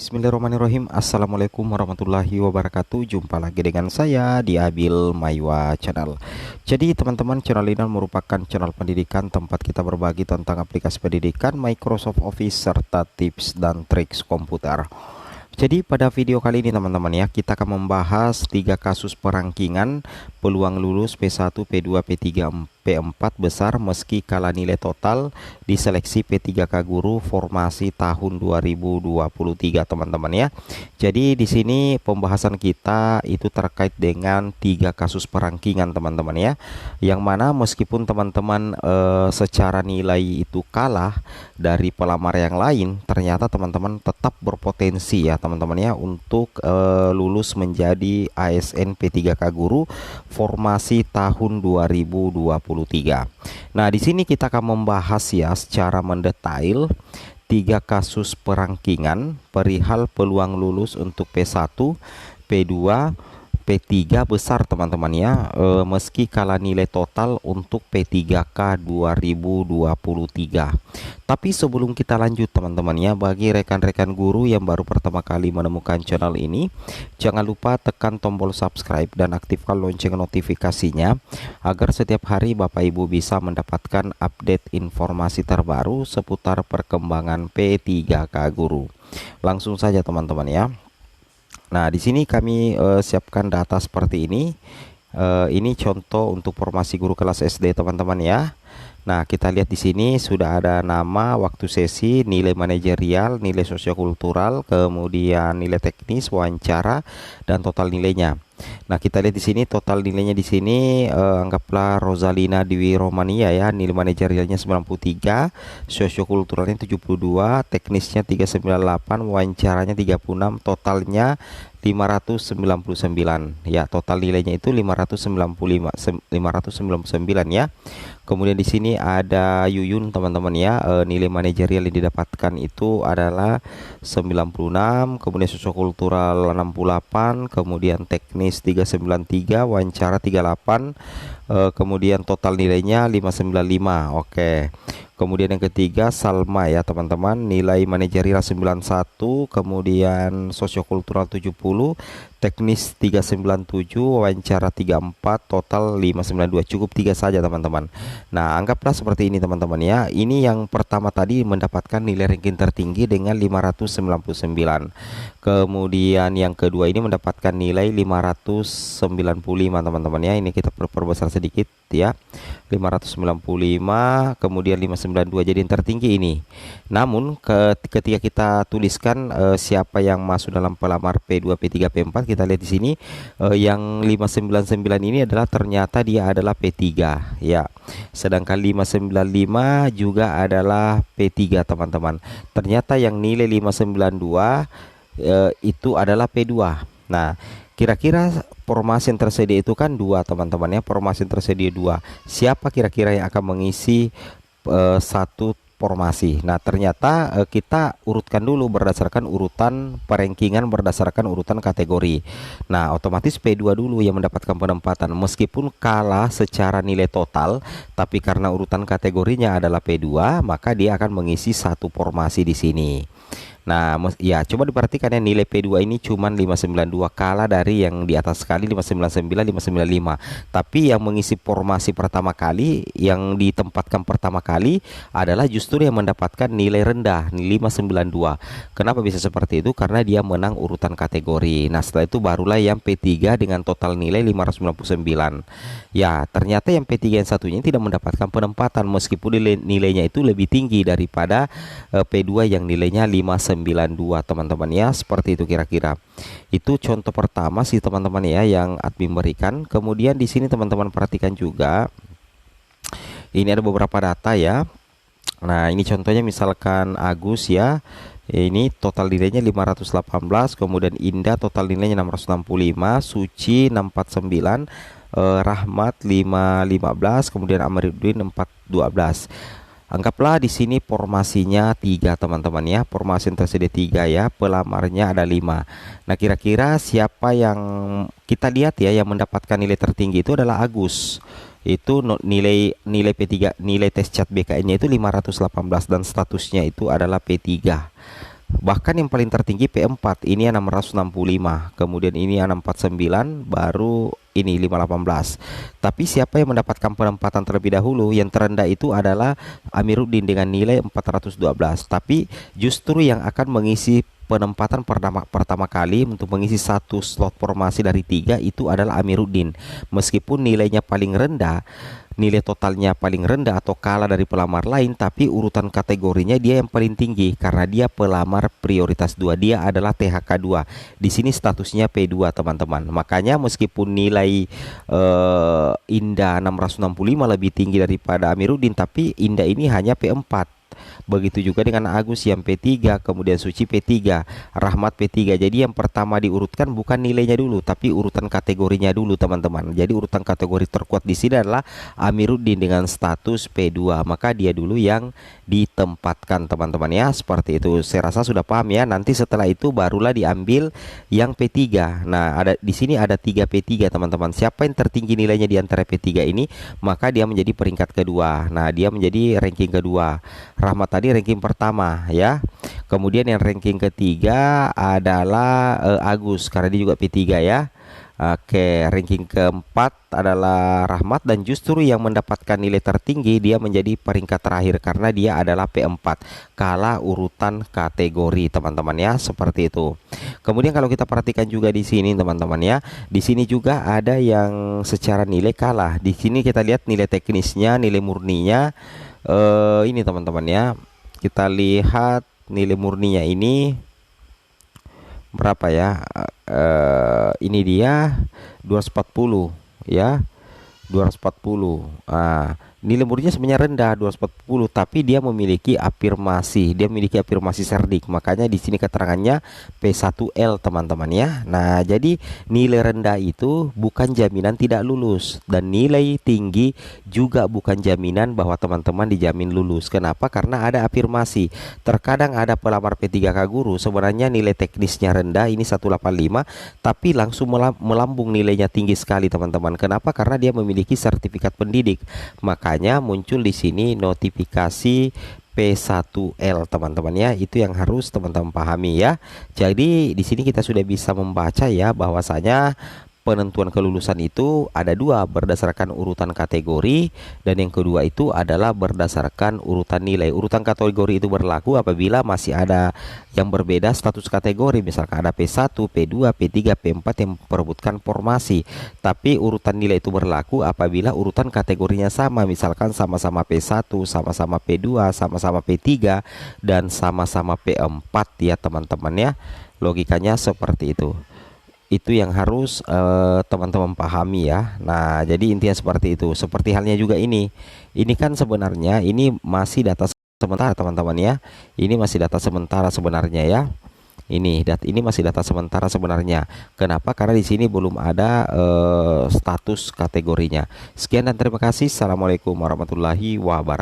Bismillahirrahmanirrahim. Assalamualaikum warahmatullahi wabarakatuh. Jumpa lagi dengan saya di Abil Maiwa Channel. Jadi teman-teman, channel ini merupakan channel pendidikan tempat kita berbagi tentang aplikasi pendidikan, Microsoft Office, serta tips dan triks komputer. Jadi pada video kali ini teman-teman ya, kita akan membahas 3 kasus perangkingan peluang lulus P1, P2, P3, P4 besar meski kalah nilai total di seleksi P3K Guru formasi tahun 2023 teman-teman ya. Jadi di sini pembahasan kita itu terkait dengan 3 kasus perangkingan teman-teman ya. Yang mana meskipun teman-teman secara nilai itu kalah dari pelamar yang lain, ternyata teman-teman tetap berpotensi ya teman-teman ya untuk lulus menjadi ASN P3K Guru formasi tahun 2023. Nah, di sini kita akan membahas ya secara mendetail 3 kasus perangkingan perihal peluang lulus untuk P1, P2, P3 besar teman-teman ya, meski kalah nilai total untuk P3K 2023. Tapi sebelum kita lanjut teman-teman ya, bagi rekan-rekan guru yang baru pertama kali menemukan channel ini, jangan lupa tekan tombol subscribe dan aktifkan lonceng notifikasinya agar setiap hari Bapak Ibu bisa mendapatkan update informasi terbaru seputar perkembangan P3K Guru. Langsung saja teman-teman ya. Nah, di sini kami siapkan data seperti ini. Ini contoh untuk formasi guru kelas SD teman-teman ya. Nah, kita lihat di sini sudah ada nama, waktu sesi, nilai manajerial, nilai sosiokultural, kemudian nilai teknis, wawancara, dan total nilainya. Nah, kita lihat di sini total nilainya di sini anggaplah Rosalina Dewi Romania ya, nilai manajerialnya 93, sosiokulturalnya 72, teknisnya 398, wawancaranya 36, totalnya 599 ya, total nilainya itu 599 ya. Kemudian di sini ada Yuyun teman-teman ya, nilai manajerial yang didapatkan itu adalah 96, kemudian sosiokultural 68, kemudian teknis 393, wawancara 38, kemudian total nilainya 595. Oke. Kemudian yang ketiga Salma ya teman-teman, nilai manajerial 91, kemudian sosiokultural 70, teknis 397, wawancara 34, total 592. Cukup 3 saja teman-teman. Nah, anggaplah seperti ini teman-teman ya. Ini yang pertama tadi mendapatkan nilai ranking tertinggi dengan 599. Kemudian yang kedua ini mendapatkan nilai 595 teman-teman ya. Ini kita perbesar sedikit ya. 595, kemudian 592, jadi yang tertinggi ini. Namun ketika kita tuliskan siapa yang masuk dalam pelamar P2, P3, P4, kita lihat di sini yang 599 ini adalah ternyata dia adalah P3 ya. Sedangkan 595 juga adalah P3 teman-teman. Ternyata yang nilai 592 itu adalah P2. Nah, kira-kira formasi yang tersedia itu kan 2 teman-teman ya, formasi yang tersedia 2. Siapa kira-kira yang akan mengisi satu formasi? Nah, ternyata kita urutkan dulu berdasarkan urutan perangkingan, berdasarkan urutan kategori. Nah, otomatis P2 dulu yang mendapatkan penempatan meskipun kalah secara nilai total, tapi karena urutan kategorinya adalah P2, maka dia akan mengisi satu formasi di sini. Nah, ya coba diperhatikan ya, nilai P2 ini cuman 592, kalah dari yang di atas sekali 599, 595. Tapi yang mengisi formasi pertama kali, yang ditempatkan pertama kali adalah justru yang mendapatkan nilai rendah, 592. Kenapa bisa seperti itu? Karena dia menang urutan kategori. Nah, setelah itu barulah yang P3 dengan total nilai 599. Ya, ternyata yang P3 yang satunya tidak mendapatkan penempatan meskipun nilainya itu lebih tinggi daripada P2 yang nilainya 592 teman-teman ya. Seperti itu kira-kira. Itu contoh pertama sih teman-teman ya yang admin berikan. Kemudian di sini teman-teman perhatikan juga, ini ada beberapa data ya. Nah, ini contohnya misalkan Agus ya, ini total nilainya 518, kemudian Indah total nilainya 665, Suci 649, Rahmat 515, kemudian Amiruddin 412. Anggaplah di sini formasinya 3 teman-teman ya, formasi yang tersedia 3 ya, pelamarnya ada 5. Nah, kira-kira siapa yang kita lihat ya yang mendapatkan nilai tertinggi itu adalah Agus. Itu nilai P3, nilai tes cat BKN-nya itu 518 dan statusnya itu adalah P3. Bahkan yang paling tertinggi P4 ini 665, kemudian ini 649, baru ini 518. Tapi siapa yang mendapatkan penempatan terlebih dahulu? Yang terendah itu adalah Amiruddin dengan nilai 412. Tapi justru yang akan mengisi penempatan pertama kali untuk mengisi satu slot formasi dari 3 itu adalah Amiruddin. Meskipun nilainya paling rendah, nilai totalnya paling rendah atau kalah dari pelamar lain, tapi urutan kategorinya dia yang paling tinggi karena dia pelamar prioritas 2. Dia adalah THK 2. Di sini statusnya P2, teman-teman. Makanya meskipun nilai Indah 665 lebih tinggi daripada Amiruddin, tapi Indah ini hanya P4. Begitu juga dengan Agus yang P3, kemudian Suci P3, Rahmat P3. Jadi yang pertama diurutkan bukan nilainya dulu, tapi urutan kategorinya dulu, teman-teman. Jadi urutan kategori terkuat di sini adalah Amiruddin dengan status P2. Maka dia dulu yang ditempatkan, teman-teman ya. Seperti itu. Saya rasa sudah paham ya. Nanti setelah itu barulah diambil yang P3. Nah, ada di sini ada 3 P3, teman-teman. Siapa yang tertinggi nilainya di antara P3 ini, maka dia menjadi peringkat kedua. Nah, dia menjadi ranking kedua. Rahmat tadi ranking pertama ya. Kemudian yang ranking ketiga adalah Agus karena dia juga P3 ya. Oke, ranking keempat adalah Rahmat, dan justru yang mendapatkan nilai tertinggi dia menjadi peringkat terakhir karena dia adalah P4, kalah urutan kategori, teman-teman ya, seperti itu. Kemudian kalau kita perhatikan juga di sini, teman-teman ya, di sini juga ada yang secara nilai kalah. Di sini kita lihat nilai teknisnya, nilai murninya. Ini teman-teman ya, kita lihat nilai murninya ini berapa ya. Ini dia 240 ya, 240. Nilai murninya sebenarnya rendah 240, tapi dia memiliki afirmasi, cerdik. Makanya di sini keterangannya P1L, teman-teman ya. Nah, jadi nilai rendah itu bukan jaminan tidak lulus, dan nilai tinggi juga bukan jaminan bahwa teman-teman dijamin lulus. Kenapa? Karena ada afirmasi. Terkadang ada pelamar P3K guru sebenarnya nilai teknisnya rendah, ini 185, tapi langsung melambung nilainya tinggi sekali, teman-teman. Kenapa? Karena dia memiliki sertifikat pendidik. Makanya muncul di sini notifikasi P1L, teman-teman ya. Itu yang harus teman-teman pahami ya. Jadi di sini kita sudah bisa membaca ya bahwasanya penentuan kelulusan itu ada dua, berdasarkan urutan kategori, dan yang kedua itu adalah berdasarkan urutan nilai. Urutan kategori itu berlaku apabila masih ada yang berbeda status kategori, misalkan ada P1, P2, P3, P4 yang memperebutkan formasi. Tapi urutan nilai itu berlaku apabila urutan kategorinya sama, misalkan sama-sama P1, sama-sama P2, sama-sama P3, dan sama-sama P4 ya, teman-teman ya. Logikanya seperti itu. Itu yang harus teman-teman pahami ya. Nah, jadi intinya seperti itu. Seperti halnya juga ini kan sebenarnya ini masih data sementara, teman-teman ya. Ini masih data sementara sebenarnya ya. Ini masih data sementara sebenarnya. Kenapa? Karena di sini belum ada status kategorinya. Sekian dan terima kasih. Assalamualaikum warahmatullahi wabarakatuh.